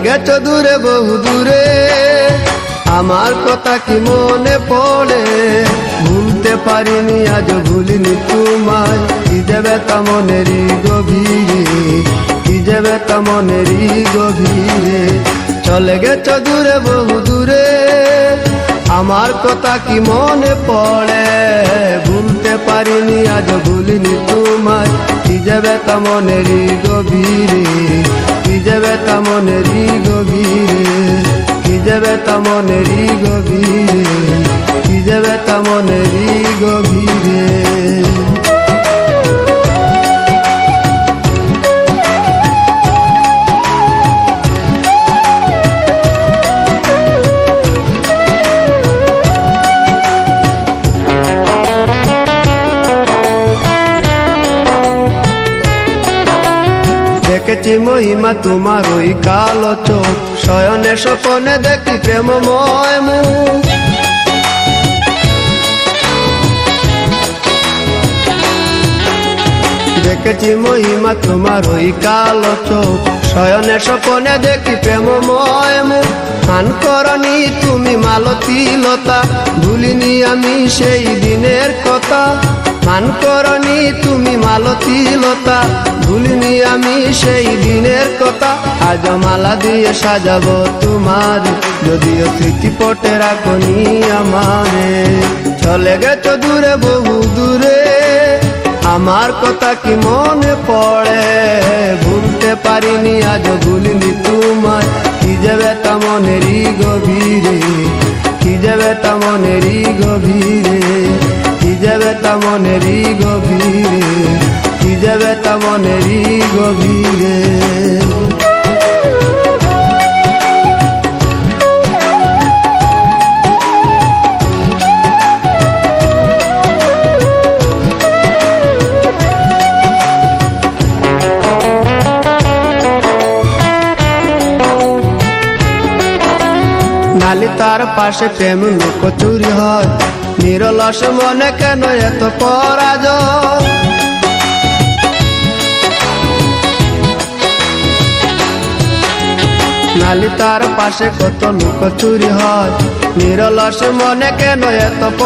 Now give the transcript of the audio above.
গেছো দূরে বহু দূরে, আমার কথা কি মনে পড়ে? ভুলতে পারিনি আজ ভুলিনি তোমায়, কি যে ব্যথা মনেরই গভীরে, কি যে ব্যথা মনেরই গভীরে। চলে গেছো দূরে বহু দূরে, আমার কথা কি মনে পড়ে? ভুলতে পারিনি আজ ভুলিনি তোমায়, কি যে ব্যথা মনেরই গভীরে, কি যে ব্যথা মনেরই গভীরে, কি যে ব্যথা মনেরই গভীরে, কি যে ব্যথা মনেরই গভীরে। দেখেছি মহিমা তোমার ওই কালো চোখ, শয়নে স্বপনে দেখি প্রেমময় মুখ। দেখেছি মহিমা তোমার ওই কালো চোখ, শয়নে স্বপনে দেখি প্রেমময় মুখ। স্নান করনি তুমি মালতী লতা, ভুলিনি আমি সেই দিনের কথা। স্নান করনি তুমি মালতী লতা, ভুলিনি আমি সেই দিনের কথা। আজ মালা দিয়ে সাজাবো তোমার, যদিও স্মৃতি পটে রাখনি আমারে। চলে গেছো দূরে বহু দূরে, আমার কথা কি মনে পড়ে? ভুলতে পারিনি আজ ভুলিনি তোমায়, কি যে ব্যথা মনেরই গভীরে, কি যে ব্যথা মনেরই গভীরে, কি যে ব্যথা মনেরই গভীরে, কি যে ব্যথা মনেরই গভীরে। নালি তার পাশে প্রেম লুকোচুরি হয়, নিরলস মনে কেন এত পরাজয়? নালি তার পাশে কত লুকোচুরি হয়, নিরলস মনে কেন এত